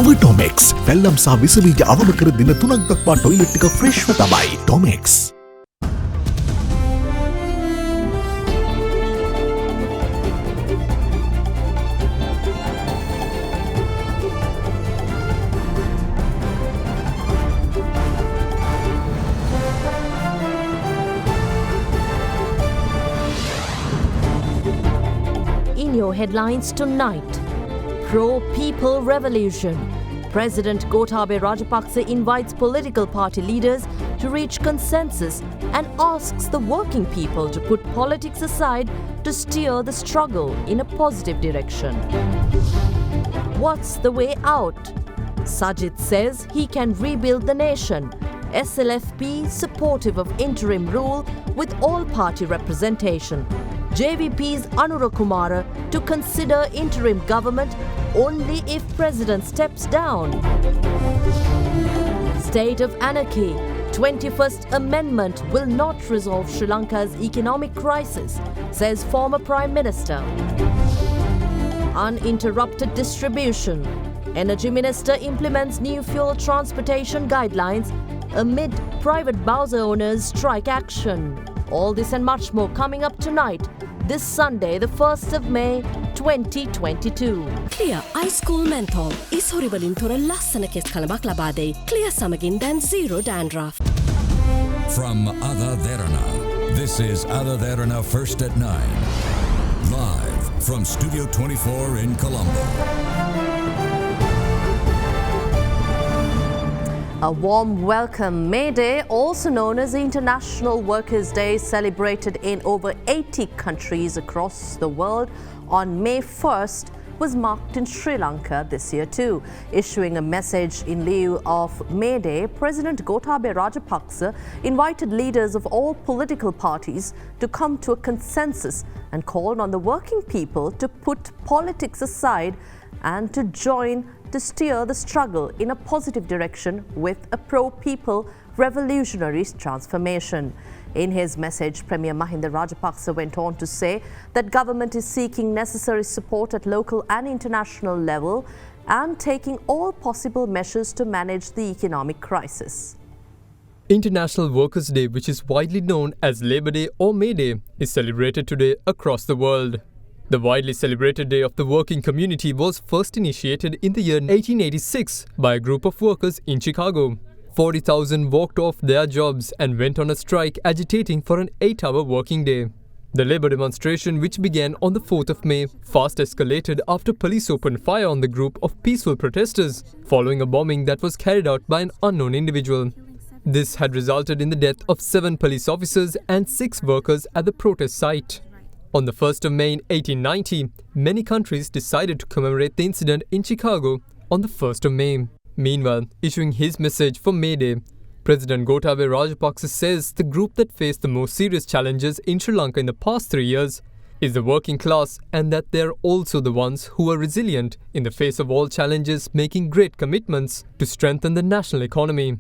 නව ඩොමෙක්ස් පැල්ලම් සහ විසබීජ අවම කර දින 3ක් දක්වා ටොයිලට් එක ෆ්‍රෙෂ්ව තමයි. ඩොමෙක්ස්. In your headlines tonight, pro-people revolution. President Gotabaya Rajapaksa invites political party leaders to reach consensus and asks the working people to put politics aside to steer the struggle in a positive direction. What's the way out? Sajid says he can rebuild the nation. SLFP supportive of interim rule with all party representation. JVP's Anura Kumara to consider interim government only if president steps down. State of anarchy. 21st Amendment will not resolve Sri Lanka's economic crisis, says former Prime Minister. Uninterrupted distribution. Energy Minister implements new fuel transportation guidelines amid private bowser owners' strike action. All this and much more coming up tonight, this Sunday, the 1st of May, 2022. Clear Ice Cool Menthol. Ishori වලින් තොර ලස්සන කෙස් කලමක් ලබා දෙයි. Clear සමගින් දැන් zero dandruff. From AdaDerana, this is AdaDerana First at 9. Live from Studio 24 in Colombo. A warm welcome. May Day, also known as International Workers' Day, celebrated in over 80 countries across the world on May 1st, was marked in Sri Lanka this year too. Issuing a message in lieu of May Day, President Gotabaya Rajapaksa invited leaders of all political parties to come to a consensus and called on the working people to put politics aside and to join to steer the struggle in a positive direction with a pro-people revolutionary transformation. In his message, Premier Mahinda Rajapaksa went on to say that government is seeking necessary support at local and international level and taking all possible measures to manage the economic crisis. International Workers' Day, which is widely known as Labour Day or May Day, is celebrated today across the world. The widely celebrated Day of the Working Community was first initiated in the year 1886 by a group of workers in Chicago. 40,000 walked off their jobs and went on a strike agitating for an 8-hour working day. The labour demonstration, which began on the 4th of May, fast escalated after police opened fire on the group of peaceful protesters following a bombing that was carried out by an unknown individual. This had resulted in the death of 7 police officers and 6 workers at the protest site. On the 1st of May in 1890, many countries decided to commemorate the incident in Chicago on the 1st of May. Meanwhile, issuing his message for May Day, President Gotabaya Rajapaksa says the group that faced the most serious challenges in Sri Lanka in the past 3 years is the working class, and that they are also the ones who are resilient in the face of all challenges, making great commitments to strengthen the national economy.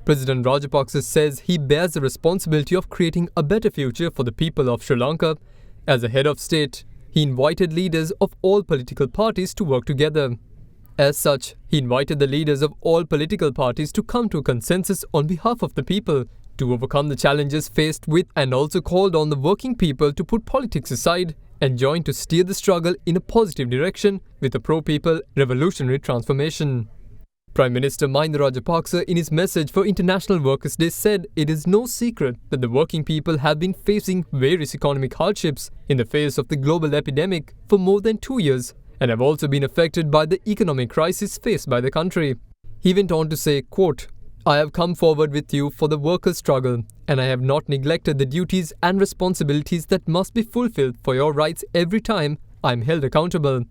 President Rajapaksa says he bears the responsibility of creating a better future for the people of Sri Lanka. As a head of state, he invited leaders of all political parties to work together. As such, he invited the leaders of all political parties to come to a consensus on behalf of the people to overcome the challenges faced with, and also called on the working people to put politics aside and join to steer the struggle in a positive direction with a pro-people revolutionary transformation. Prime Minister Mahinda Rajapaksa, in his message for International Workers' Day, said it is no secret that the working people have been facing various economic hardships in the face of the global epidemic for more than 2 years and have also been affected by the economic crisis faced by the country. He went on to say, quote, "I have come forward with you for the workers' struggle, and I have not neglected the duties and responsibilities that must be fulfilled for your rights every time I am held accountable."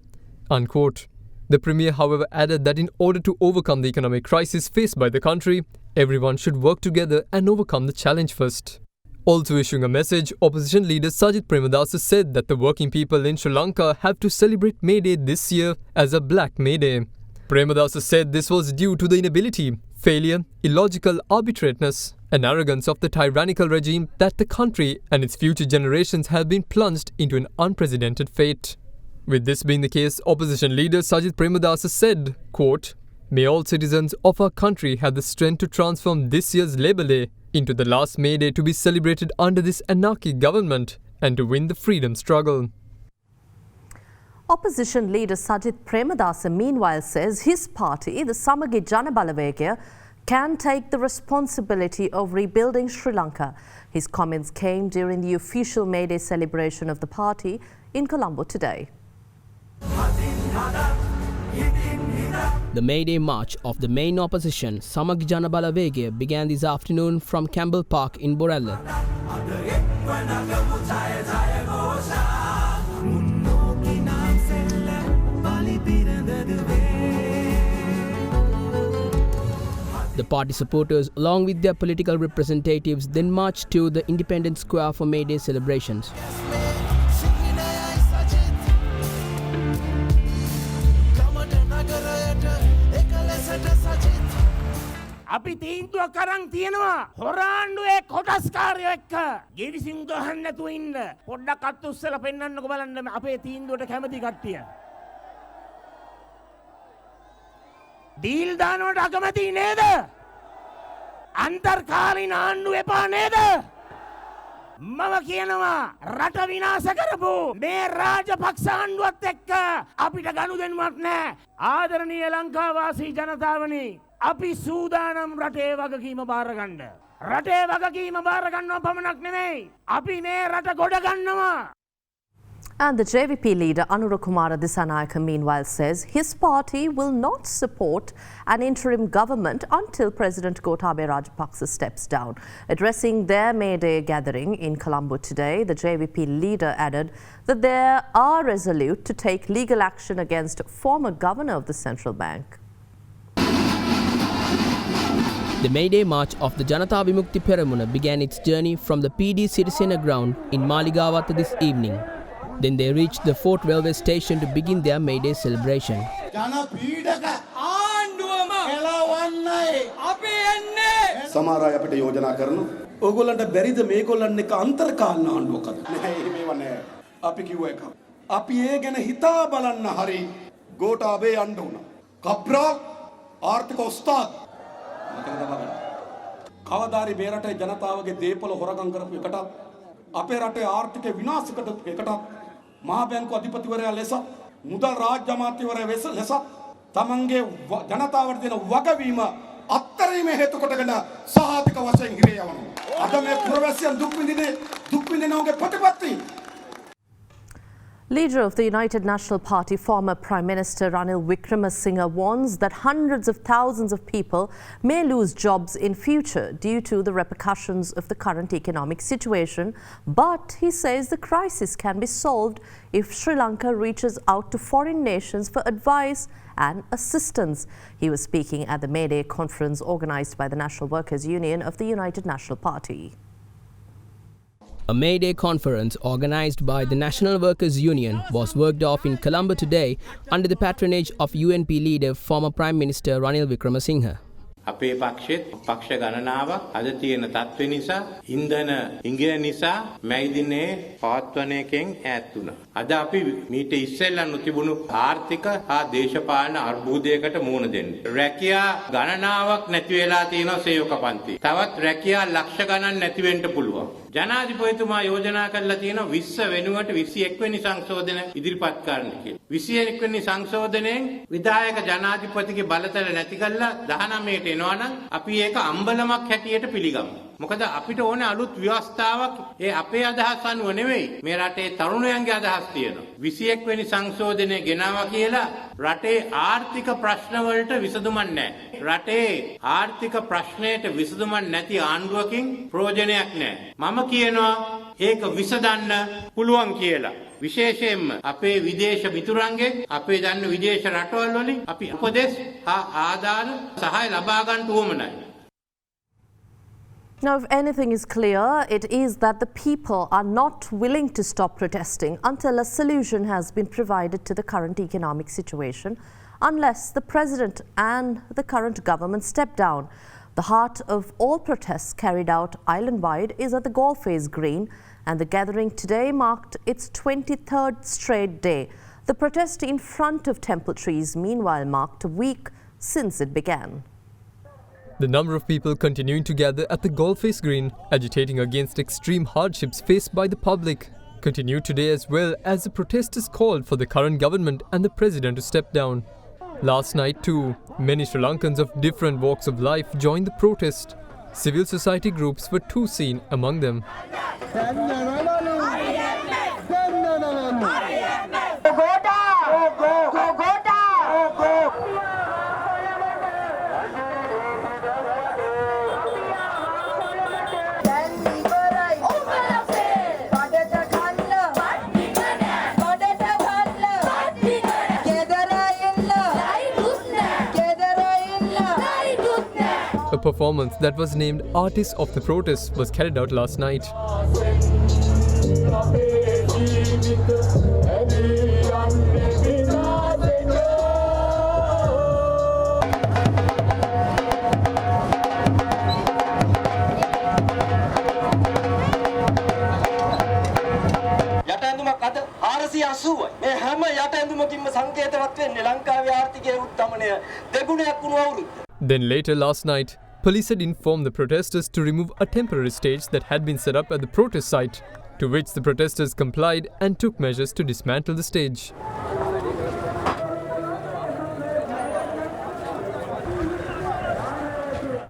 Unquote. The Premier, however, added that in order to overcome the economic crisis faced by the country, everyone should work together and overcome the challenge first. Also issuing a message, opposition leader Sajid Premadasa said that the working people in Sri Lanka have to celebrate May Day this year as a Black May Day. Premadasa said this was due to the inability, failure, illogical arbitrariness and arrogance of the tyrannical regime that the country and its future generations have been plunged into an unprecedented fate. With this being the case, opposition leader Sajid Premadasa said, quote, May all citizens of our country have the strength to transform this year's Labour Day into the last May Day to be celebrated under this anarchic government and to win the freedom struggle. Opposition leader Sajith Premadasa meanwhile says his party, the Samagi Jana Balawegaya, can take the responsibility of rebuilding Sri Lanka. His comments came during the official May Day celebration of the party in Colombo today. The May Day march of the main opposition, Samagi Jana Balawegaya, began this afternoon from Campbell Park in Borella. The party supporters, along with their political representatives, then marched to the Independence Square for May Day celebrations. අපි තීන්දුව කරන් තියෙනවා හොරාණ්ඩුවේ කොටස්කාරයෝ එක්ක ගිවිසින් ගහන්න නැතුව ඉන්න පොඩ්ඩක් අත් උස්සලා පෙන්නන්නකෝ බලන්න අපේ තීන්දුවට කැමති කට්ටිය ඩීල් දානවට අකමැති නේද අන්තර්කාලීන ආණ්ඩුව එපා නේද මම කියනවා රට විනාශ කරපු මේ රාජපක්ෂ ආණ්ඩුවත් එක්ක අපිට ගනුදෙනුවක් නැහැ ආදරණීය ලංකාවාසී ජනතාවනි අපි සූදානම් රටේ වගකීම බාර ගන්න. රටේ වගකීම බාර ගන්නව පමණක් නෙමෙයි. අපි මේ රට ගොඩ ගන්නවා. And the JVP leader Anura Kumara Dissanayaka meanwhile says his party will not support an interim government until President Gotabaya Rajapaksa steps down. Addressing their May Day gathering in Colombo today, the JVP leader added that they are resolute to take legal action against former governor of the central bank. The May Day march of the Janata Vimukti Peramuna began its journey from the PD Sirisena ground in Maligawata this evening. Then they reached the Fort Railway Station to begin their May Day celebration. සමහර අය අපිට යෝජනා කරනවා ඕගොල්ලන්ට බැරිද මේගොල්ලන් එක අන්තර්කාලන ආණ්ඩුවක් අද නෑ මේව නෑ අපි කිව්ව එක අපි ඒ ගැන හිතා බලන්න හරි ගෝඨාභය යන්න උනා කප්‍රා ආර්ථික ඔස්තාද් මතක තබගන්න කවදාරි මේ රටේ ජනතාවගේ දේපල හොරගම් කරපු එකට අපේ රටේ ආර්ථික විනාශකට එකට මහා බැංකු අධිපතිවරයා ලෙස මුදල් රාජ්‍ය අමාත්‍යවරයා ලෙස තමන්ගේ ජනතාවට දෙන වගවීම අත්තරීමේ හේතු කොටගෙන සහාතික වශයෙන් හිරේ යවනවා. අද මේ පුරවැසියන් දුක් විඳිනවගේ ප්‍රතිපත්ති. Leader of the United National Party, former Prime Minister Ranil Wickremesinghe warns that hundreds of thousands of people may lose jobs in future due to the repercussions of the current economic situation. But he says the crisis can be solved if Sri Lanka reaches out to foreign nations for advice and assistance. He was speaking at the May Day conference organised by the National Workers' Union of the United National Party. A May Day conference organised by the National Workers' Union was worked off in Colombo today under the patronage of UNP leader former Prime Minister Ranil Wickremesinghe. අපේ පක්ෂෙත් පක්ෂ ගණනාවක් අද තියෙන තත්ත්ව නිසා ඉන්ධන ඉංගින නිසා මැයි දිනේ පවත්වන එකෙන් ඈත් වුණා. අද අපි මීට ඉස්සෙල්ලා නොතිබුණු ආර්ථික හා දේශපාලන අර්බුදයකට මුහුණ දෙන්න. රැකියා ගණනාවක් නැති වෙලා තියෙනවා සේවක පන්ති. තවත් රැකියා ලක්ෂ ගණන් නැති වෙන්න පුළුවන්. ජනාධිපතිතුමා යෝජනා කරලා තියෙනවා 20 වෙනුවට 21 වෙනි සංශෝධන ඉදිරිපත් කරන්න කියලා. 21 වෙනි සංශෝධනයෙන් විධායක ජනාධිපතිගේ බලතල නැති කළා 19ට එනවා නම් අපි ඒක අම්බලමක් හැටියට පිළිගමු. මොකද අපිට ඕනේ අලුත් ව්‍යවස්ථාවක් ඒ අපේ අදහස් අනුව නෙවෙයි මේ රටේ තරුණයන්ගේ අදහස් තියෙනවා. 21 වෙනි සංශෝධනය ගෙනාවා කියලා රටේ ආර්ථික ප්‍රශ්න වලට විසඳුමක් නැහැ. රටේ ආර්ථික ප්‍රශ්නයට විසඳුමක් නැති ආණ්ඩුවකින් ප්‍රයෝජනයක් නැහැ. මම කියනවා ඒක විසඳන්න පුළුවන් කියලා. විශේෂයෙන්ම අපේ විදේශ මිතුරන්ගේ අපේ දන්න විදේශ රටවල් වලින් අපි උපදෙස් හා ආදාන සහාය ලබා ගන්න උවමනයි. Now, if anything is clear, it is that the people are not willing to stop protesting until a solution has been provided to the current economic situation, unless the President and the current government step down. The heart of all protests carried out island-wide is at the Golface Green, and the gathering today marked its 23rd straight day. The protest in front of temple trees, meanwhile, marked a week since it began. The number of people continuing to gather at the Golface Green, agitating against extreme hardships faced by the public, continued today as well as the protesters called for the current government and the president to step down. Last night too, many Sri Lankans of different walks of life joined the protest. Civil society groups were too seen among them. A performance that was named Artist of the Protest was carried out last night. මේ හැම යට ඇඳුමකින්ම සංකේතවත් වෙන්නේ ලංකාවේ ආර්ථිකයේ උත්තමනය දෙගුණයක් වුණු අවුරුද්ද. Then later last night, police had informed the protesters to remove a temporary stage that had been set up at the protest site, to which the protesters complied and took measures to dismantle the stage.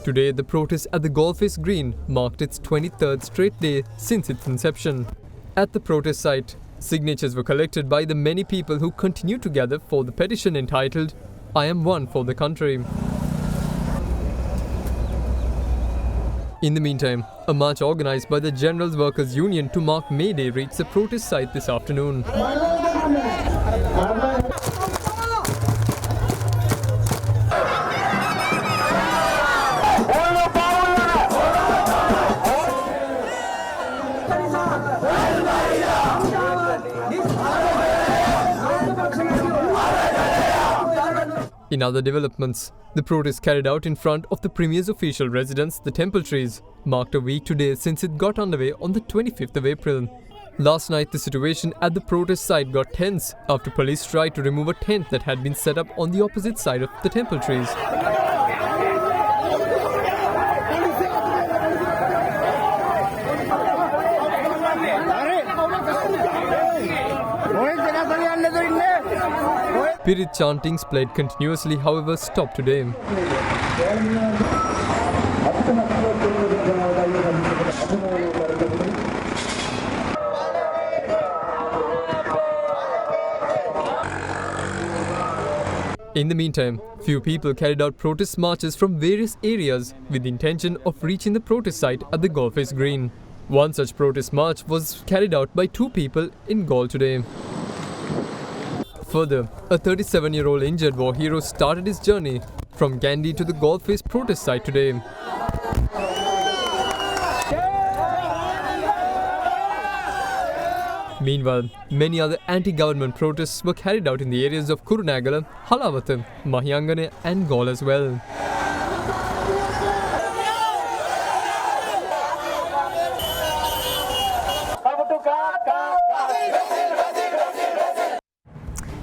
Today, the protest at the Golface Green marked its 23rd straight day since its inception. At the protest site, signatures were collected by the many people who continue to gather for the petition entitled, "I am one for the country." In the meantime, a march organized by the General Workers Union to mark May Day reached the protest site this afternoon. In other developments, the protest carried out in front of the Premier's official residence, the Temple Trees, marked a week today since it got underway on the 25th of April. Last night, the situation at the protest site got tense after police tried to remove a tent that had been set up on the opposite side of the Temple Trees. Spirit chantings played continuously, however, stopped today. In the meantime, few people carried out protest marches from various areas with the intention of reaching the protest site at the Golface Green. One such protest march was carried out by two people in Galle today. Further, a 37-year-old injured war hero started his journey from Gandhi to the Golface protest site today. Meanwhile, many other anti-government protests were carried out in the areas of Kurunagala, Halawatha, Mahiyangane and Galle as well.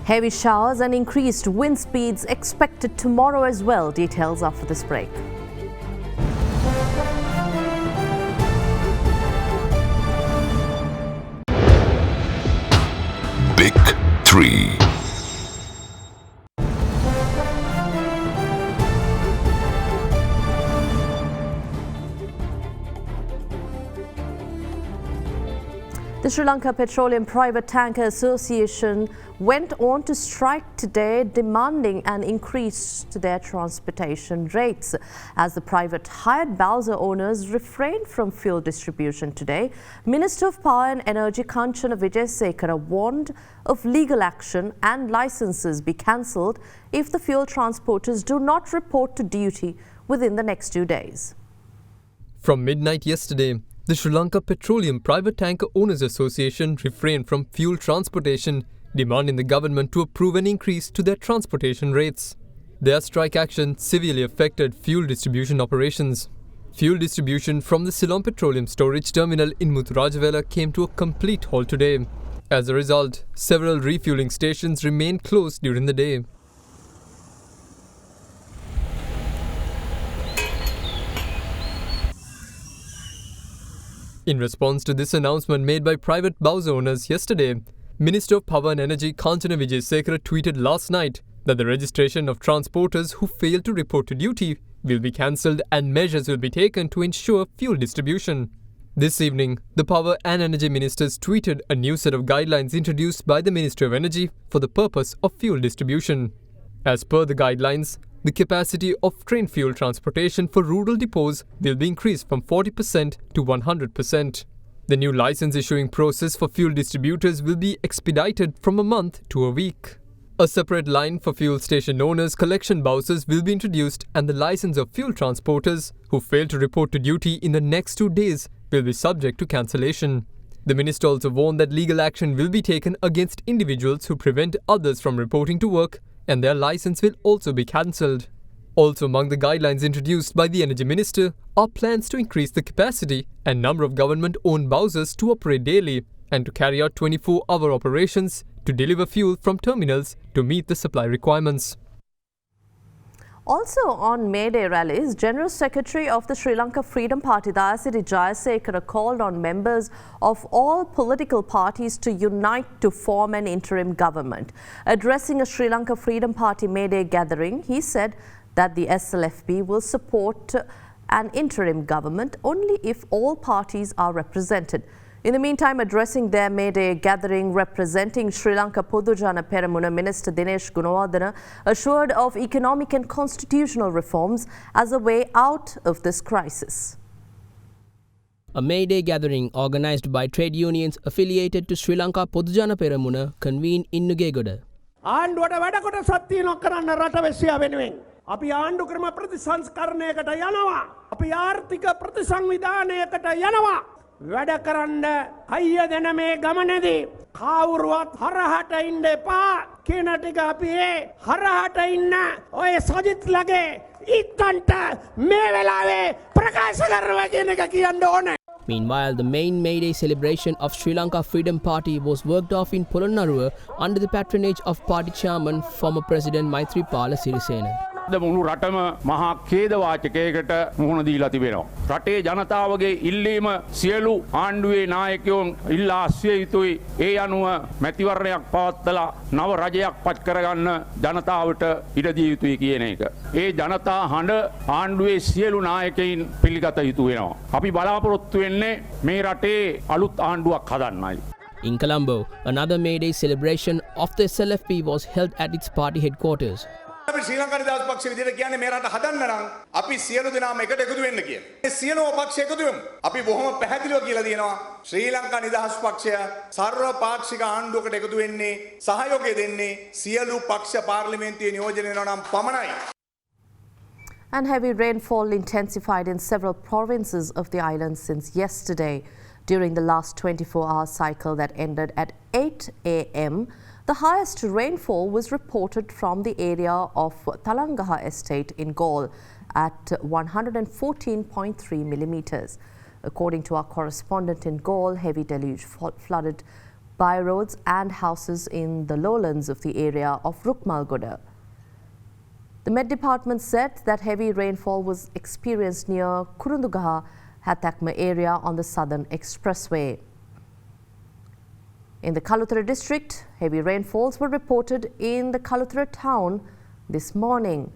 Heavy showers and increased wind speeds expected tomorrow as well. Details after this break. Big 3. The Sri Lanka Petroleum Private Tanker Association went on to strike today, demanding an increase to their transportation rates as the private hired Balsa owners refrained from fuel distribution today. Minister of Power and Energy Kanchana Wijesekara warned of legal action and licenses be cancelled if the fuel transporters do not report to duty within the next 2 days. From midnight yesterday, the Sri Lanka Petroleum Private Tanker Owners Association refrained from fuel transportation, demanding the government to approve an increase to their transportation rates. Their strike action severely affected fuel distribution operations. Fuel distribution from the Ceylon Petroleum Storage Terminal in Muthurajawala came to a complete halt today. As a result, several refueling stations remained closed during the day. In response to this announcement made by private bus owners yesterday, Minister of Power and Energy Kanchana Wijesekara tweeted last night that the registration of transporters who fail to report to duty will be cancelled and measures will be taken to ensure fuel distribution. This evening, the Power and Energy Ministers tweeted a new set of guidelines introduced by the Ministry of Energy for the purpose of fuel distribution. As per the guidelines, the capacity of train fuel transportation for rural depots will be increased from 40% to 100%. The new license issuing process for fuel distributors will be expedited from a month to a week. A separate line for fuel station owners' collection boxes will be introduced, and the license of fuel transporters who fail to report to duty in the next 2 days will be subject to cancellation. The minister also warned that legal action will be taken against individuals who prevent others from reporting to work, and their license will also be cancelled. Also among the guidelines introduced by the Energy Minister are plans to increase the capacity and number of government-owned buses to operate daily and to carry out 24-hour operations to deliver fuel from terminals to meet the supply requirements. Also on May Day rallies, General Secretary of the Sri Lanka Freedom Party, Dayasiri Jayasekara, called on members of all political parties to unite to form an interim government. Addressing a Sri Lanka Freedom Party May Day gathering, he said that the SLFP will support an interim government only if all parties are represented. In the meantime, addressing their May Day gathering, representing Sri Lanka Podujana Peramuna, Minister Dinesh Gunawardena assured of economic and constitutional reforms as a way out of this crisis. A May Day gathering organised by trade unions affiliated to Sri Lanka Podujana Peramuna convened in Nugegoda. ආණ්ඩුවට වැඩ කොටසක් තියෙනවා කරන්න රටවැසියා වෙනුවෙන්. අපි ආණ්ඩු ක්‍රම ප්‍රතිසංස්කරණයකට යනවා. අපි ආර්ථික ප්‍රතිසංවිධානයකට යනවා. වැඩ කරන්න අයිය දෙන මේ ගමනේදී කවුරුවත් හරහට ඉන්න එපා කියන ටික අපි ඒ හරහට ඉන්න ඔය සජිත්ලගේ ඉක්කන්ට මේ වෙලාවේ ප්‍රකාශ කරනවා කියන එක කියන්න ඕනේ. Meanwhile, the main May Day celebration of Sri Lanka Freedom Party was worked off in Polonnaruwa under the patronage of party chairman, former President Maithripala Sirisena. මුළු රටම මහා ඛේදවාචකයකට මුහුණ දීලා තිබෙනවා. රටේ ජනතාවගේ ඉල්ලීම සියලු ආණ්ඩුවේ නායකයෝන් ඉල්ලා අස්විය යුතුයි. ඒ අනුව මැතිවරණයක් පවත්වලා නව රජයක් පත් කරගන්න ජනතාවට ඉඩ දිය යුතුයි කියන එක. ඒ ජනතා හඬ ආණ්ඩුවේ සියලු නායකයින් පිළිගත යුතු වෙනවා. අපි බලාපොරොත්තු වෙන්නේ මේ රටේ අලුත් ආණ්ඩුවක් හදන්නයි. In Colombo, another May Day celebration of the SLFP was held at its party headquarters. අපි ශ්‍රී ලංකා නිදහස් පක්ෂ විදිහට කියන්නේ මේ රට හදන්න නම් අපි සියලු දෙනාම එකට එකතු වෙන්න කියලා. මේ සියලුම පක්ෂ එකතු වෙමු. අපි බොහොම පැහැදිලිව කියලා දිනවා ශ්‍රී ලංකා නිදහස් පක්ෂය සර්ව පාක්ෂික ආණ්ඩුවකට එකතු වෙන්නේ සහයෝගය දෙන්නේ සියලු පක්ෂ පාර්ලිමේන්තුවේ නියෝජනය වෙනවා නම් පමණයි. And heavy rainfall intensified in several provinces of the island since yesterday. During the last 24-hour cycle that ended at 8 a.m., the highest rainfall was reported from the area of Talangaha Estate in Galle at 114.3 millimeters. According to our correspondent in Galle, heavy deluge flooded byroads and houses in the lowlands of the area of Rukmalgoda. The Met Department said that heavy rainfall was experienced near Kurundugaha Hatakma area on the Southern Expressway. In the Kaluthara district, heavy rainfalls were reported in the Kaluthara town this morning.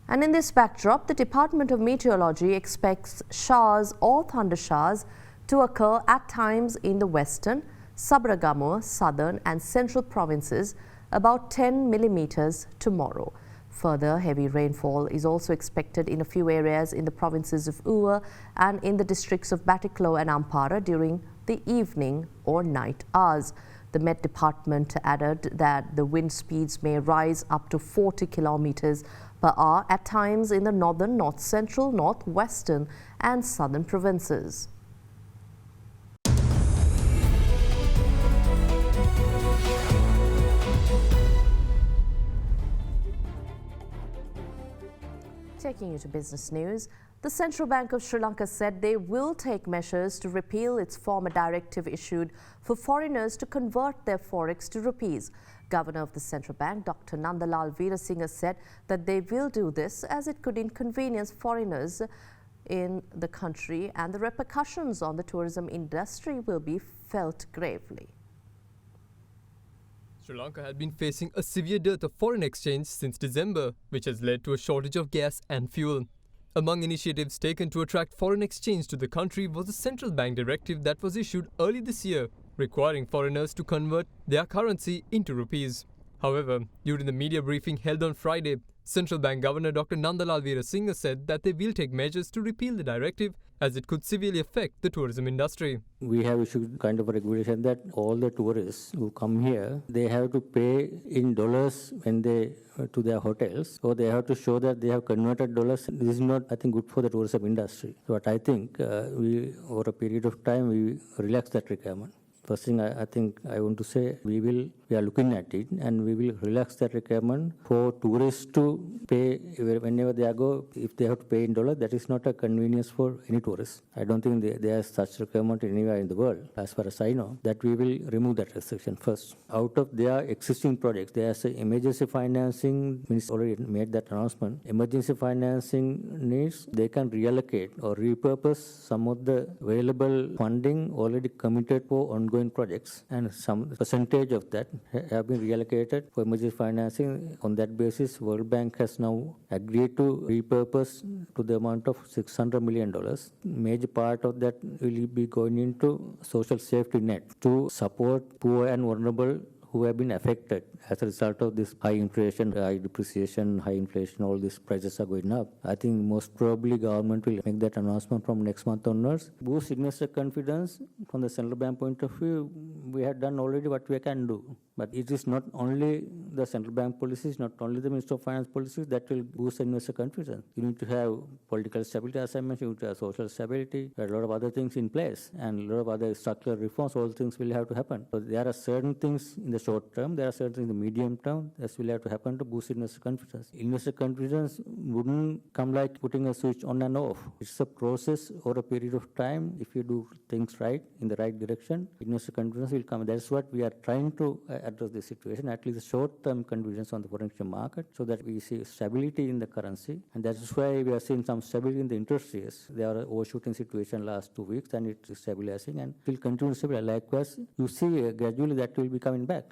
And in this backdrop, the Department of Meteorology expects showers or thunder showers to occur at times in the western, Sabaragamuwa, southern and central provinces, about 10 millimeters tomorrow. Further, heavy rainfall is also expected in a few areas in the provinces of Uwa and in the districts of Batiklo and Ampara during the evening or night hours. The Met Department added that the wind speeds may rise up to 40 kilometers per hour at times in the northern, north central, northwestern and southern provinces. Taking you to business news, the Central Bank of Sri Lanka said they will take measures to repeal its former directive issued for foreigners to convert their forex to rupees. Governor of the Central Bank, Dr. Nandalal Veerasinghe, said that they will do this as it could inconvenience foreigners in the country, and the repercussions on the tourism industry will be felt gravely. Sri Lanka had been facing a severe dearth of foreign exchange since December, which has led to a shortage of gas and fuel. Among initiatives taken to attract foreign exchange to the country was the central bank directive that was issued early this year, requiring foreigners to convert their currency into rupees. However, during the media briefing held on Friday, Central Bank Governor Dr. Nandalal Veerasinghe said that they will take measures to repeal the directive as it could severely affect the tourism industry. We have issued kind of a regulation that all the tourists who come here, they have to pay in dollars when they to their hotels, or they have to show that they have converted dollars. This is not, I think, good for the tourism industry. But I think we, over a period of time, we relax that requirement. First thing I think I want to say, we are looking at it, and we will relax that requirement for tourists to pay whenever they go. If they have to pay in dollars, that is not a convenience for any tourist. I don't think there is such requirement anywhere in the world. As far as I know, that we will remove that restriction first. Out of their existing projects, there's emergency financing. Minister already made that announcement. Emergency financing needs, they can reallocate or repurpose some of the available funding already committed for ongoing projects, and some percentage of that have been reallocated for emergency financing. On that basis, World Bank has now agreed to repurpose to the amount of $600 million. Major part of that will be going into social safety net to support poor and vulnerable who have been affected as a result of this high inflation, high depreciation, high inflation, all these prices are going up. I think most probably government will make that announcement from next month onwards. Boost investor confidence from the central bank point of view, we have done already what we can do. But it is not only the central bank policies, not only the Minister of Finance policies that will boost investor confidence. You need to have political stability, as I mentioned, you need to have social stability, there are a lot of other things in place, and a lot of other structural reforms, all things will have to happen. So there are certain things in the short term, there are certain things in the medium term that will have to happen to boost investor confidence. Investor confidence wouldn't come like putting a switch on and off. It's a process over a period of time. If you do things right, in the right direction, investor confidence will come. That's what we are trying to address this situation, at least short-term confidence on the foreign exchange market, so that we see stability in the currency. And that's why we are seeing some stability in the interest rates. They are overshooting situation last 2 weeks, and it is stabilizing and will continue to stabilize. Likewise, you see gradually that will be coming back.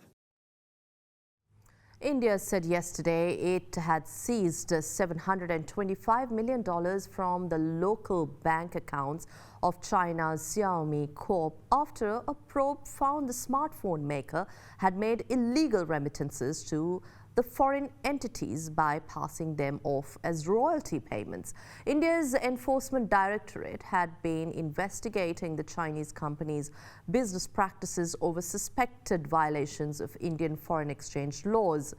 India said yesterday it had seized $725 million from the local bank accounts of China's Xiaomi Corp after a probe found the smartphone maker had made illegal remittances to the foreign entities by passing them off as royalty payments. India's Enforcement Directorate had been investigating the Chinese company's business practices over suspected violations of Indian foreign exchange laws.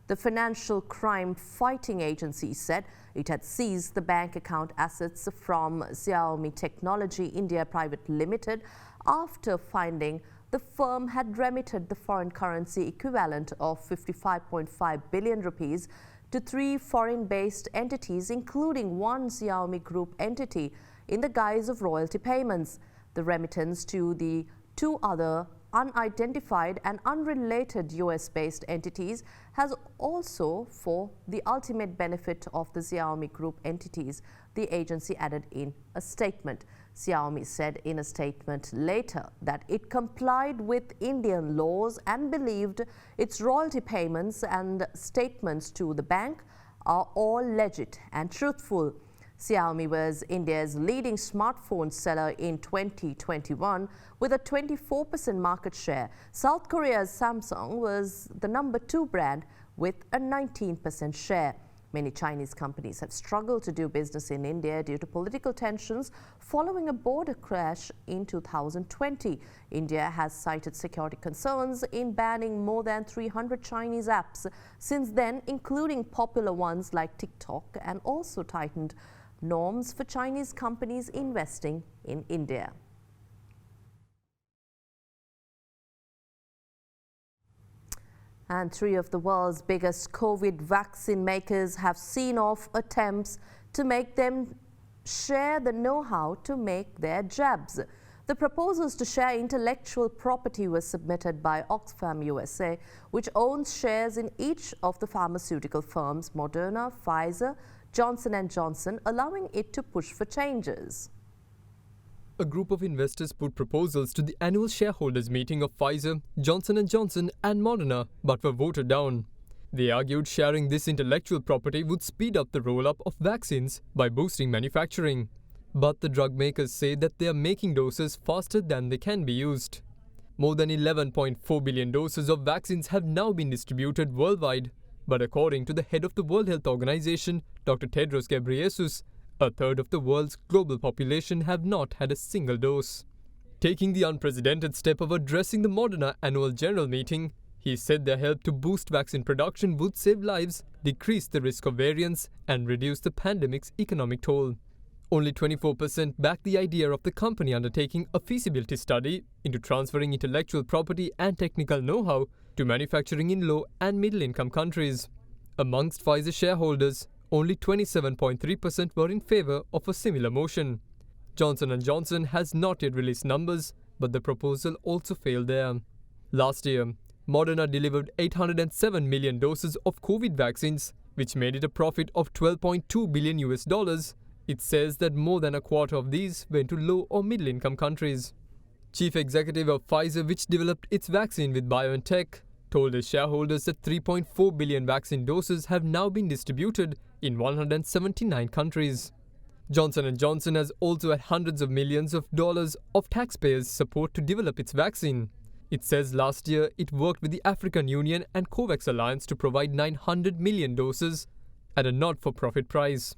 The Financial Crime Fighting Agency said it had seized the bank account assets from Xiaomi Technology India Private Limited after finding the firm had remitted the foreign currency equivalent of 55.5 billion rupees to 3 foreign-based entities, including one Xiaomi Group entity, in the guise of royalty payments. The remittance to the 2 other unidentified and unrelated US-based entities has also for the ultimate benefit of the Xiaomi Group entities, the agency added in a statement. Xiaomi said in a statement later that it complied with Indian laws and believed its royalty payments and statements to the bank are all legit and truthful. Xiaomi was India's leading smartphone seller in 2021 with a 24% market share. South Korea's Samsung was the number 2 brand with a 19% share. Many Chinese companies have struggled to do business in India due to political tensions following a border crash in 2020. India has cited security concerns in banning more than 300 Chinese apps since then, including popular ones like TikTok, and also tightened norms for Chinese companies investing in India. And 3 of the world's biggest COVID vaccine makers have seen off attempts to make them share the know-how to make their jabs. The proposals to share intellectual property were submitted by Oxfam USA, which owns shares in each of the pharmaceutical firms Moderna, Pfizer, Johnson & Johnson, allowing it to push for changes. A group of investors put proposals to the annual shareholders meeting of Pfizer, Johnson & Johnson and Moderna, but were voted down. They argued sharing this intellectual property would speed up the roll-up of vaccines by boosting manufacturing. But the drug makers say that they are making doses faster than they can be used. More than 11.4 billion doses of vaccines have now been distributed worldwide. But according to the head of the World Health Organization, Dr. Tedros Ghebreyesus, a third of the world's global population have not had a single dose. Taking the unprecedented step of addressing the Moderna annual general meeting, he said their help to boost vaccine production would save lives, decrease the risk of variants, and reduce the pandemic's economic toll. Only 24% backed the idea of the company undertaking a feasibility study into transferring intellectual property and technical know-how to manufacturing in low and middle-income countries. Amongst Pfizer shareholders, only 27.3% were in favor of a similar motion. Johnson & Johnson has not yet released numbers, but the proposal also failed there. Last year, Moderna delivered 807 million doses of COVID vaccines, which made it a profit of $12.2 billion. It says that more than a quarter of these went to low or middle-income countries. Chief executive of Pfizer, which developed its vaccine with BioNTech, told his shareholders that 3.4 billion vaccine doses have now been distributed in 179 countries. Johnson & Johnson has also had hundreds of millions of dollars of taxpayers' support to develop its vaccine. It says last year it worked with the African Union and COVAX Alliance to provide 900 million doses at a not-for-profit price.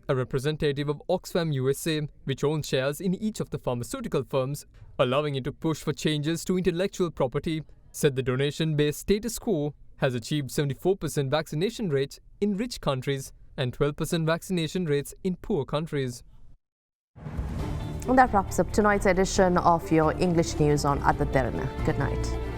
A representative of Oxfam USA, which owns shares in each of the pharmaceutical firms, allowing it to push for changes to intellectual property, said the donation-based status quo has achieved 74% vaccination rates in rich countries and 12% vaccination rates in poor countries. And that wraps up tonight's edition of your English news on AdaDerana. Good night.